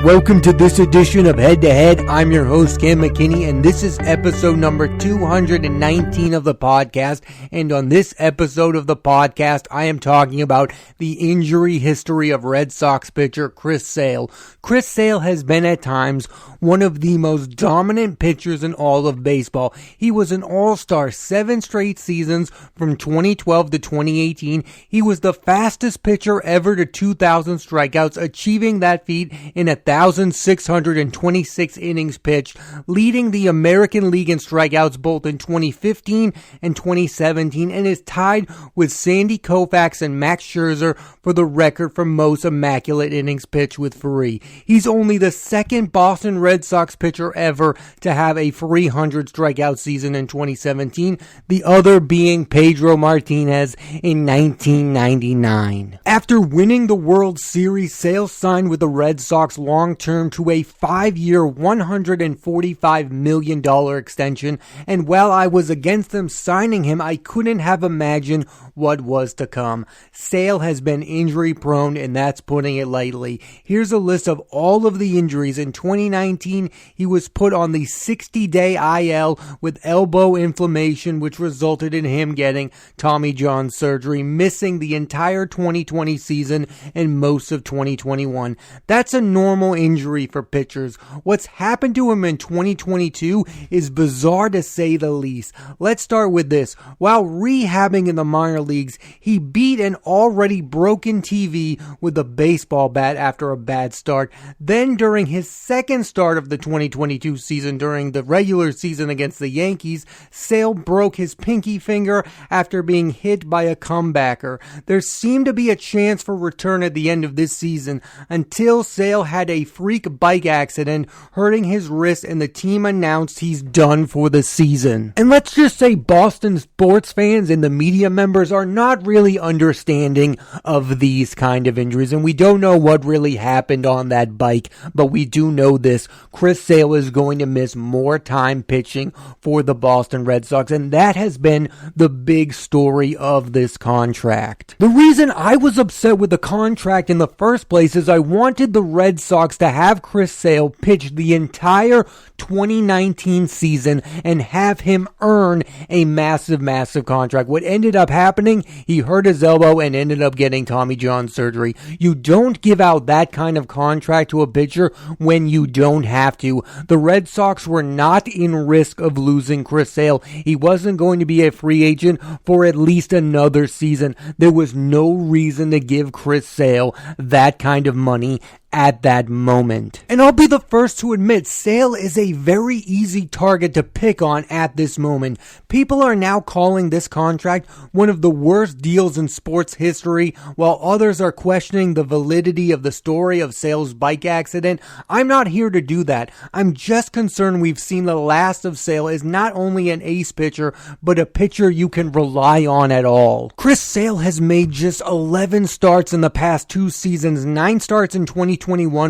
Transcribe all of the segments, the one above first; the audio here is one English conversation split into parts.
Welcome to this edition of Head to Head. I'm your host, Cam McKinney, and this is episode number 219 of the podcast. And on this episode of the podcast, I am talking about the injury history of Red Sox pitcher Chris Sale. Chris Sale has been at times one of the most dominant pitchers in all of baseball. He was an all-star 7 straight seasons from 2012 to 2018. He was the fastest pitcher ever to 2,000 strikeouts, achieving that feat in 1,626 innings pitched, leading the American League in strikeouts both in 2015 and 2017, and is tied with Sandy Koufax and Max Scherzer for the record for most immaculate innings pitched with 3. He's only the second Boston Red Sox pitcher ever to have a 300 strikeout season in 2017, the other being Pedro Martinez in 1999. After winning the World Series, Sale signed with the Red Sox long-term to a 5-year, $145 million extension, and while I was against them signing him, I couldn't have imagined what was to come. Sale has been injury-prone, and that's putting it lightly. Here's a list of all of the injuries. In 2019, he was put on the 60-day IL with elbow inflammation, which resulted in him getting Tommy John surgery, missing the entire 2020 season and most of 2021. That's a normal injury for pitchers. What's happened to him in 2022 is bizarre to say the least. Let's start with this. While rehabbing in the minor leagues, he beat an already broken TV with a baseball bat after a bad start. Then during his second start of the 2022 season, during the regular season against the Yankees, Sale broke his pinky finger after being hit by a comebacker. There seemed to be a chance for return at the end of this season until Sale had a freak bike accident hurting his wrist and the team announced he's done for the season. And let's just say Boston sports fans and the media members are not really understanding of these kind of injuries, and we don't know what really happened on that bike, but we do know this: Chris Sale is going to miss more time pitching for the Boston Red Sox, and that has been the big story of this contract. The reason I was upset with the contract in the first place is I wanted the Red Sox to have Chris Sale pitch the entire 2019 season and have him earn a massive contract. What ended up happening, he hurt his elbow and ended up getting Tommy John surgery. You don't give out that kind of contract to a pitcher when you don't have to. The Red Sox were not in risk of losing Chris Sale. He wasn't going to be a free agent for at least another season. There was no reason to give Chris Sale that kind of money at that moment. And I'll be the first to admit, Sale is a very easy target to pick on at this moment. People are now calling this contract one of the worst deals in sports history, while others are questioning the validity of the story of Sale's bike accident. I'm not here to do that. I'm just concerned we've seen the last of Sale as not only an ace pitcher, but a pitcher you can rely on at all. Chris Sale has made just 11 starts in the past 2 seasons, 9 starts in 2021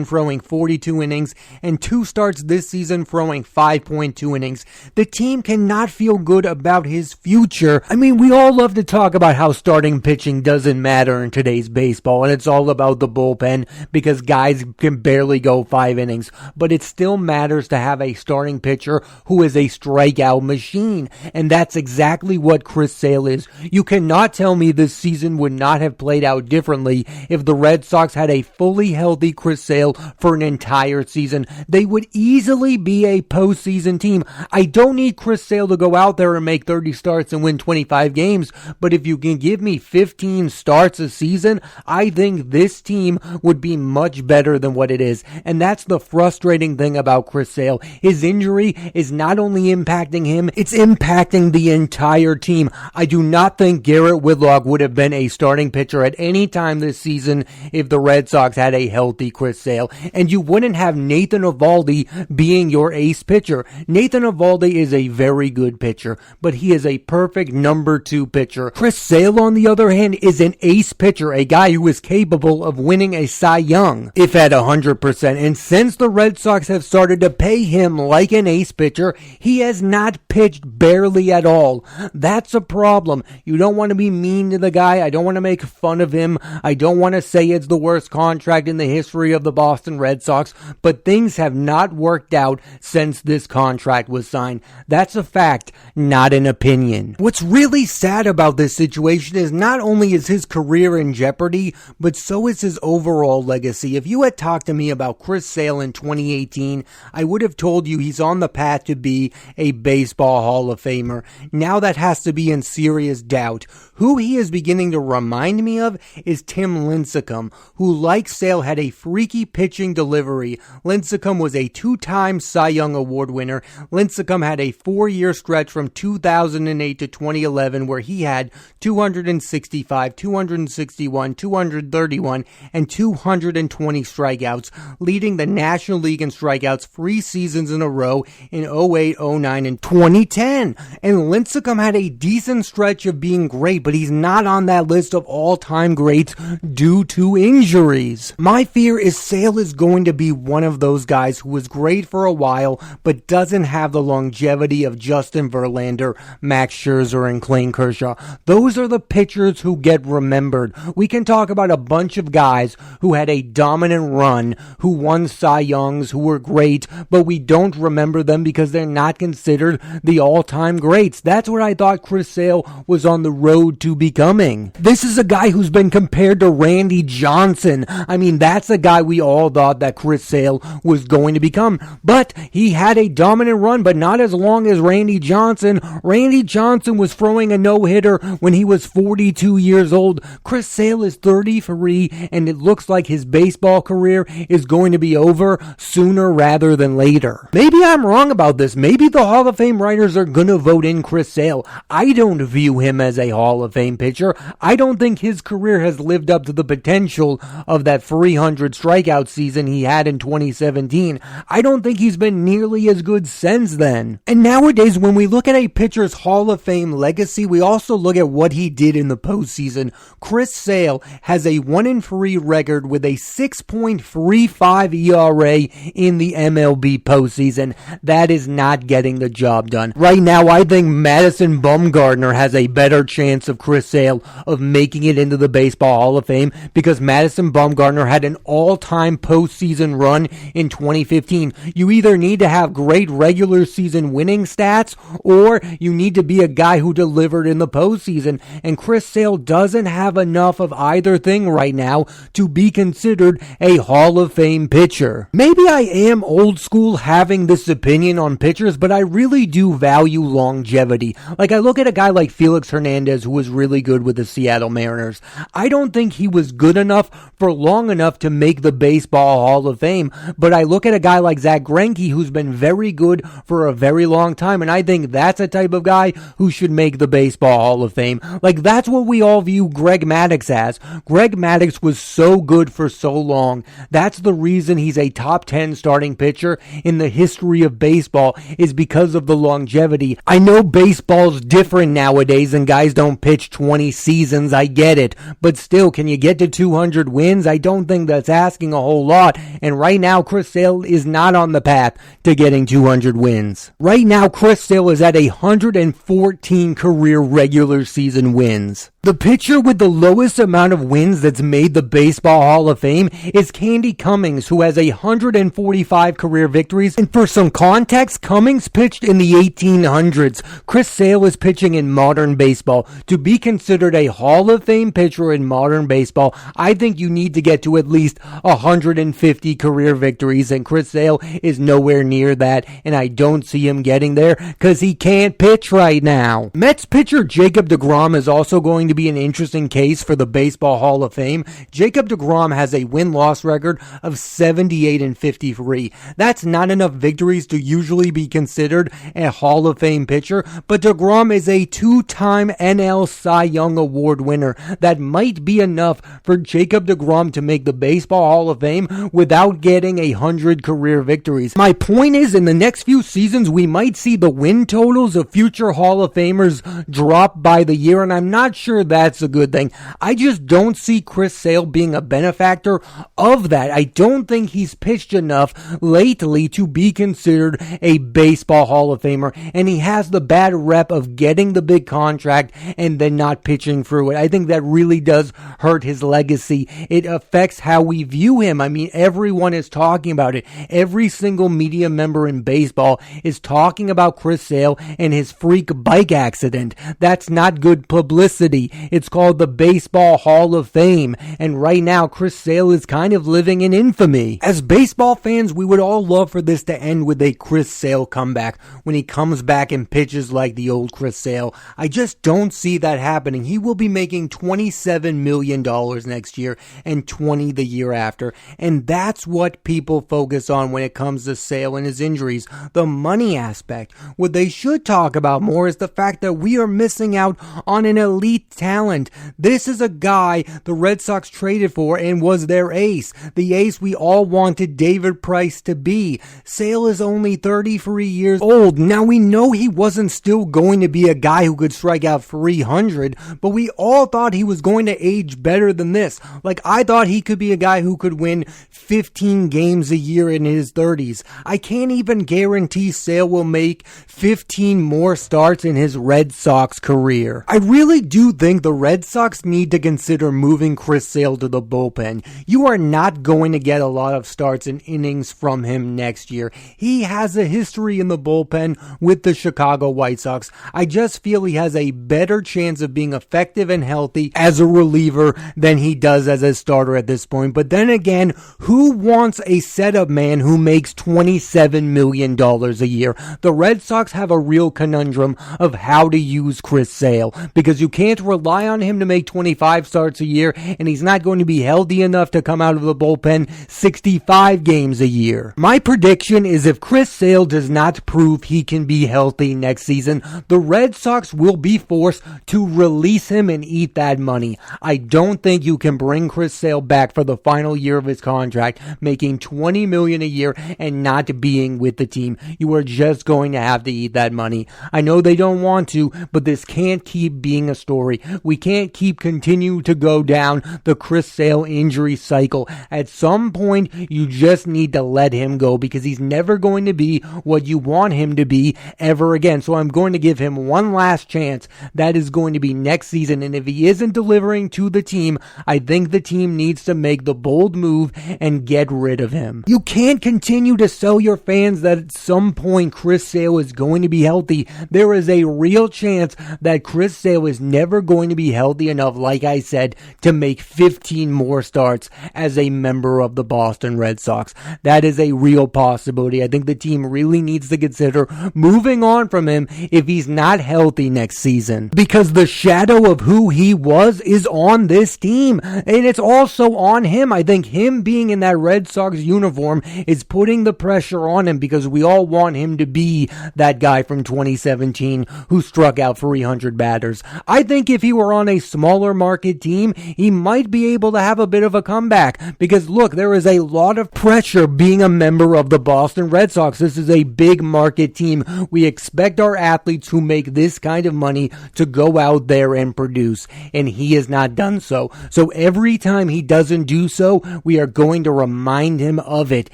throwing 42 innings, and 2 starts this season throwing 5.2 innings. The team cannot feel good about his future. I mean, we all love to talk about how starting pitching doesn't matter in today's baseball, and it's all about the bullpen because guys can barely go 5 innings, but it still matters to have a starting pitcher who is a strikeout machine, and that's exactly what Chris Sale is. You cannot tell me this season would not have played out differently if the Red Sox had a fully healthy Chris Sale for an entire season. They would easily be a postseason team. I don't need Chris Sale to go out there and make 30 starts and win 25 games, but if you can give me 15 starts a season, I think this team would be much better than what it is. And that's the frustrating thing about Chris Sale. His injury is not only impacting him, it's impacting the entire team. I do not think Garrett Whitlock would have been a starting pitcher at any time this season if the Red Sox had a healthy Chris Sale, and you wouldn't have Nathan Eovaldi being your ace pitcher. Nathan Eovaldi is a very good pitcher, but he is a perfect number 2 pitcher. Chris Sale, on the other hand, is an ace pitcher, a guy who is capable of winning a Cy Young, if at 100%, and since the Red Sox have started to pay him like an ace pitcher, he has not pitched barely at all. That's a problem. You don't want to be mean to the guy. I don't want to make fun of him. I don't want to say it's the worst contract in the history history of the Boston Red Sox, but things have not worked out since this contract was signed. That's a fact, not an opinion. What's really sad about this situation is not only is his career in jeopardy, but so is his overall legacy. If you had talked to me about Chris Sale in 2018, I would have told you he's on the path to be a baseball Hall of Famer. Now that has to be in serious doubt. Who he is beginning to remind me of is Tim Lincecum, who, like Sale, had a freaky pitching delivery. Lincecum was a two-time Cy Young Award winner. Lincecum had a 4-year stretch from 2008 to 2011 where he had 265, 261, 231, and 220 strikeouts, leading the National League in strikeouts 3 seasons in a row in 08, 09, and 2010. And Lincecum had a decent stretch of being great, but he's not on that list of all-time greats due to injuries. My fear is Sale is going to be one of those guys who was great for a while, but doesn't have the longevity of Justin Verlander, Max Scherzer, and Clayton Kershaw. Those are the pitchers who get remembered. We can talk about a bunch of guys who had a dominant run, who won Cy Youngs, who were great, but we don't remember them because they're not considered the all-time greats. That's what I thought Chris Sale was on the road to becoming. This is a guy who's been compared to Randy Johnson. I mean, that's a guy we all thought that Chris Sale was going to become. But he had a dominant run, but not as long as Randy Johnson. Randy Johnson was throwing a no-hitter when he was 42 years old. Chris Sale is 33, and it looks like his baseball career is going to be over sooner rather than later. Maybe I'm wrong about this. Maybe the Hall of Fame writers are going to vote in Chris Sale. I don't view him as a Hall of Fame pitcher. I don't think his career has lived up to the potential of that 300 strikeout season he had in 2017. I don't think he's been nearly as good since then. And nowadays, when we look at a pitcher's Hall of Fame legacy, we also look at what he did in the postseason. Chris Sale has a 1-3 record with a 6.35 ERA in the MLB postseason. That is not getting the job done. Right now, I think Madison Bumgarner has a better chance of Chris Sale of making it into the Baseball Hall of Fame because Madison Bumgarner had an all-time postseason run in 2015. You either need to have great regular season winning stats or you need to be a guy who delivered in the postseason, and Chris Sale doesn't have enough of either thing right now to be considered a Hall of Fame pitcher. Maybe I am old school having this opinion on pitchers, but I really do value longevity. Like, I look at a guy like Felix Hernandez, who was really good with the Seattle Mariners. I don't think he was good enough for long enough to make the Baseball Hall of Fame, but I look at a guy like Zach Greinke, who's been very good for a very long time, and I think that's a type of guy who should make the Baseball Hall of Fame. Like, that's what we all view Greg Maddux as. Greg Maddux was so good for so long. That's the reason he's a top 10 starting pitcher in the history of baseball, is because of the longevity. I know baseball's different nowadays and guys don't pitch 20 seasons, I get it, but still, can you get to 200 wins? I don't think that's asking a whole lot, and right now Chris Sale is not on the path to getting 200 wins. Right now Chris Sale is at 114 career regular season wins. The pitcher with the lowest amount of wins that's made the Baseball Hall of Fame is Candy Cummings, who has 145 career victories. And for some context, Cummings pitched in the 1800s. Chris Sale is pitching in modern baseball. To be considered a Hall of Fame pitcher in modern baseball, I think you need to get to at least 150 career victories, and Chris Sale is nowhere near that, and I don't see him getting there because he can't pitch right now. Mets pitcher Jacob deGrom is also going to be an interesting case for the Baseball Hall of Fame. Jacob deGrom has a win-loss record of 78-53. That's not enough victories to usually be considered a Hall of Fame pitcher, but deGrom is a 2-time NL Cy Young Award winner. That might be enough for Jacob deGrom to make the Baseball Hall of Fame without getting 100 career victories. My point is, in the next few seasons, we might see the win totals of future Hall of Famers drop by the year, and I'm not sure that's a good thing. I just don't see Chris Sale being a benefactor of that. I don't think he's pitched enough lately to be considered a Baseball Hall of Famer, and he has the bad rep of getting the big contract and then not pitching through it. I think that really does hurt his legacy. It affects how we view him. I mean, everyone is talking about it. Every single media member in baseball is talking about Chris Sale and his freak bike accident. That's not good publicity. It's called the Baseball Hall of Fame. And right now, Chris Sale is kind of living in infamy. As baseball fans, we would all love for this to end with a Chris Sale comeback when he comes back and pitches like the old Chris Sale. I just don't see that happening. He will be making $27 million next year and $20 the year after. And that's what people focus on when it comes to Sale and his injuries, the money aspect. What they should talk about more is the fact that we are missing out on an elite talent. This is a guy the Red Sox traded for and was their ace. The ace we all wanted David Price to be. Sale is only 33 years old. Now we know he wasn't still going to be a guy who could strike out 300, but we all thought he was going to age better than this. Like, I thought he could be a guy who could win 15 games a year in his 30s. I can't even guarantee Sale will make 15 more starts in his Red Sox career. I really do think the Red Sox need to consider moving Chris Sale to the bullpen. You are not going to get a lot of starts and innings from him next year. He has a history in the bullpen with the Chicago White Sox. I just feel he has a better chance of being effective and healthy as a reliever than he does as a starter at this point. But then again, who wants a setup man who makes $27 million a year? The Red Sox have a real conundrum of how to use Chris Sale, because you can't rely on him to make 25 starts a year, and he's not going to be healthy enough to come out of the bullpen 65 games a year. My prediction is if Chris Sale does not prove he can be healthy next season, the Red Sox will be forced to release him and eat that money. I don't think you can bring Chris Sale back for the final year of his contract, making $20 million a year and not being with the team. You are just going to have to eat that money. I know they don't want to, but this can't keep being a story. We can't keep continue to go down the Chris Sale injury cycle. At some point, you just need to let him go, because he's never going to be what you want him to be ever again. So I'm going to give him one last chance. That is going to be next season. And if he isn't delivering to the team, I think the team needs to make the bold move and get rid of him. You can't continue to sell your fans that at some point Chris Sale is going to be healthy. There is a real chance that Chris Sale is never going to be healthy enough, like I said, to make 15 more starts as a member of the Boston Red Sox. That is a real possibility. I think the team really needs to consider moving on from him if he's not healthy next season, because the shadow of who he was is on this team, and it's also on him. I think him being in that Red Sox uniform is putting the pressure on him, because we all want him to be that guy from 2017 who struck out 300 batters. I think if he were on a smaller market team, he might be able to have a bit of a comeback, because look, there is a lot of pressure being a member of the Boston Red Sox. This is a big market team. We expect our athletes who make this kind of money to go out there and produce, and he has not done so. So every time he doesn't do so, we are going to remind him of it.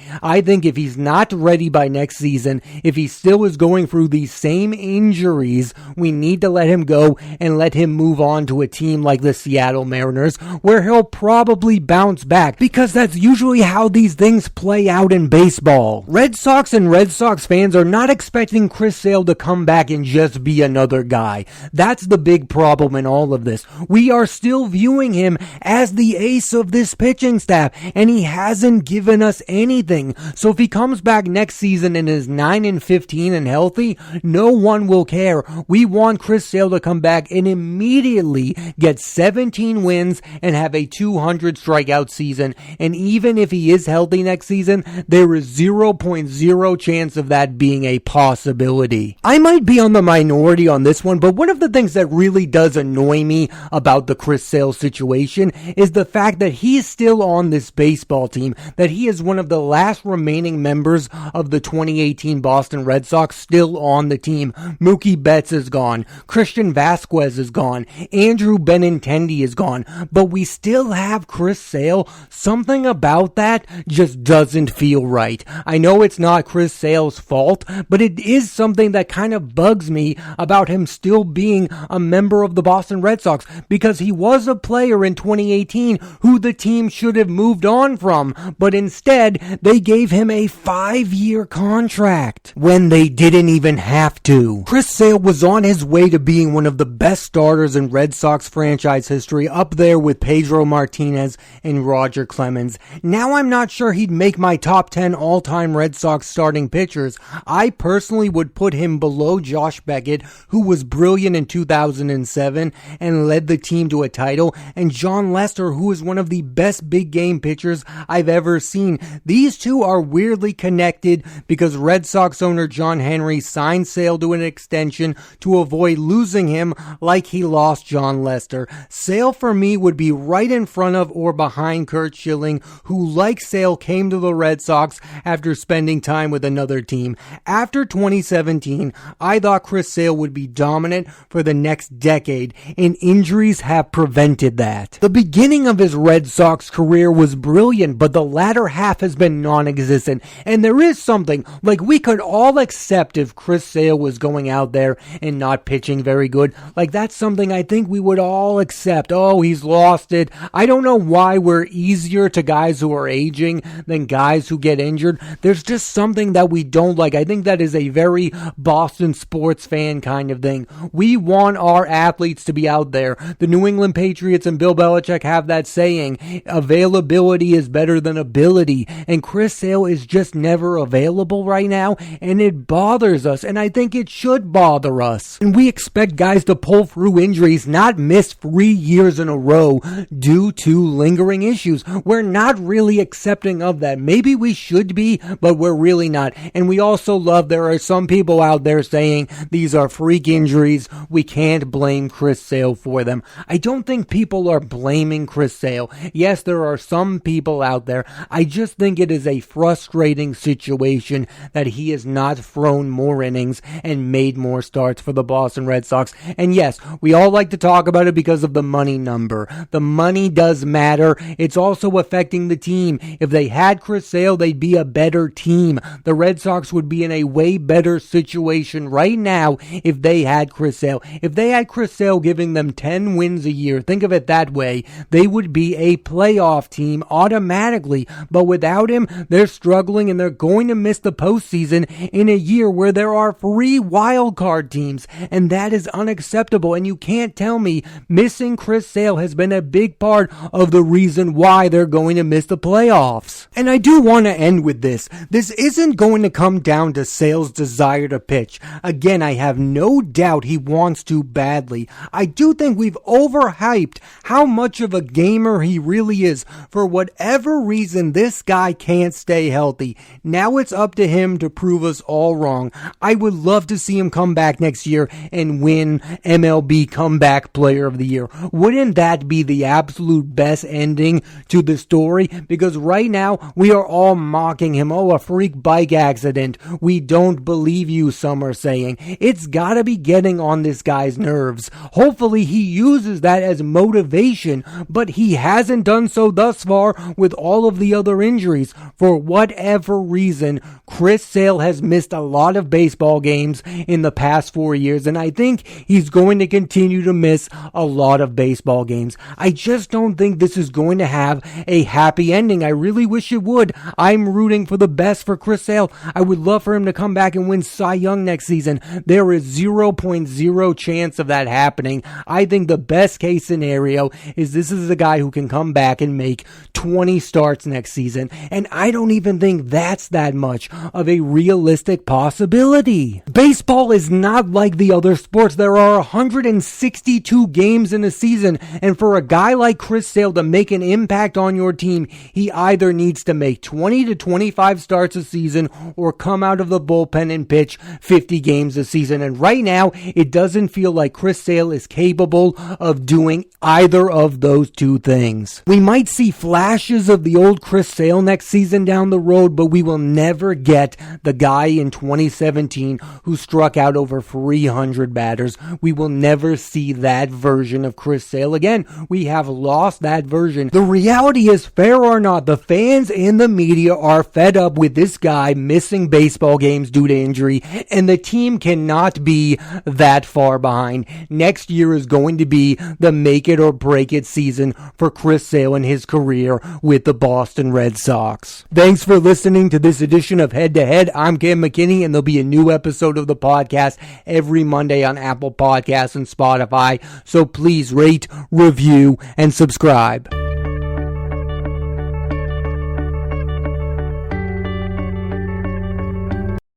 I think if he's not ready by next season, if he still is going through these same injuries, we need to let him go and let him move on to a team like the Seattle Mariners, where he'll probably bounce back, because that's usually how these things play out in baseball. Red Sox and Red Sox fans are not expecting Chris Sale to come back and just be another guy. That's the big problem in all of this. We are still viewing him as the ace of this pitching staff, and he hasn't given us anything. So if he comes back next season and is 9-15 and healthy, no one will care. We want Chris Sale to come back and immediately get 17 wins and have a 200 strikeout season. And even if he is healthy next season, there is 0.0 chance of that being a possibility. I might be on the minority on this one, but one of the things that really does annoy me about the Chris Sale situation is the fact that he is still on this baseball team, that he is one of the last remaining members of the 2018 Boston Red Sox still on the team. Mookie Betts is gone. Christian Vasquez is gone. Andrew Benintendi is gone. But we still have Chris Sale. Something about that just doesn't feel right. I know it's not Chris Sale's fault, but it is something that kind of bugs me about him still being a member of the Boston Red Sox, because he was a player in 2018 who the team should have moved on from, but instead they gave him a 5-year contract when they didn't even have to. Chris Sale was on his way to being one of the best starters in Red Sox franchise history, up there with Pedro Martinez and Roger Clemens. Now I'm not sure he'd make my top 10 all-time Red Sox starting pitchers. I personally would put him below Josh Beckett, who was brilliant in 2007 and led the team to a title, and John Lester, who is one of the best big game pitchers I've ever seen. These two are weirdly connected because Red Sox owner John Henry signed Sale to an extension to avoid losing him like he lost John Lester. Sale for me would be right in front of or behind Curt Schilling, who like Sale came to the Red Sox after spending time with another team. After 2017, I thought Chris Sale would be dominant for the next decade, and injuries have prevented that. The beginning of his Red Sox career was brilliant, but the latter half has been non-existent, and there is something, like we could all accept if Chris Sale was going out there and not pitching very good. Like that's something I think we would all accept. Oh, he's lost it. I don't know why we're easier to guys who are aging than guys who get injured. There's just something that we don't like. I think that is a very Boston sports fan kind of thing. We want our athletes to be out there. The New England Patriots and Bill Belichick have that saying, availability is better than ability, and Chris Sale is just never available right now, and it bothers us, and I think it should bother us. And we expect guys to pull through injuries, not miss 3 years in a row due to lingering issues. We're not really accepting of that. Maybe we should be, but we're really not. And we also love, there are some people out there saying these are freak injuries, we can't blame Chris Sale for them. I don't think people are blaming Chris Sale. Yes, there are some people out there. I just think it is a frustrating situation that he has not thrown more innings and made more starts for the Boston Red Sox. And yes, we all like to talk about it because of the money number. The money does matter. It's also affecting the team. If they had Chris Sale, they'd be a better team. The Red Sox would be in a way better situation right now if they had Chris Sale. If they had Chris Sale giving them 10 wins a year, think of it that way, they would be a playoff team automatically. But without him, they're struggling and they're going to miss the postseason in a year where there are 3 wild card teams, and that is unacceptable. And you can't tell me missing Chris Sale has been a big part of the reason why they're going to miss the playoffs. And I do want to end with this. This isn't going to come down to Sale's desire to pitch. Again, I have no doubt he wants to badly. I do think we've overhyped how much of a gamer he really is. For whatever reason, this guy can't stay healthy. Now it's up to him to prove us all wrong. I would love to see him come back next year and win MLB Comeback Player of the Year. Wouldn't that be the absolute best ending to the story? Because right now, we are all mocking him. Oh, a freak bike accident. We don't believe you, some are saying. It's gotta be getting on this guy's nerves. Hopefully he uses that as motivation, but he hasn't done so thus far with all of the other injuries. For whatever reason, Chris Sale has missed a lot of baseball games in the past 4 years, and I think he's going to continue to miss a lot of baseball games. I just don't think this is going to have a happy ending. I really wish it would. I'm rooting for the best for Chris Sale. I would love for him to come back and win Cy Young next season. There is 0.0 chance of that happening. I think the best case scenario is this is a guy who can come back and make 20 starts next season, and I don't even think that's that much of a realistic possibility. Baseball is not like the other sports. There are 162 games in a season, and for a guy like Chris Sale to make an impact on your team, he either needs to make 20 to 25 starts a season or come out of the bullpen and pitch 50 games a season. And right now, it doesn't feel like Chris Sale is capable of doing either of those two things. We might see flashes of the old Chris Sale next season down the road, but we will never get the guy in 2017 who struck out over 300 batters. We will never see that version of Chris Sale again. We have lost that version. The reality is, fair or not, the fans and the media are fed up with this guy missing baseball games due to injury, and the team cannot be that far behind. Next year is going to be the make it or break it season for Chris Sale and his career with the Boston Red Sox. Thanks for listening to this edition of Head to Head. I'm Cam McKinney, and there'll be a new episode of the podcast every Monday on Apple Podcasts and Spotify. So please rate, review, and subscribe.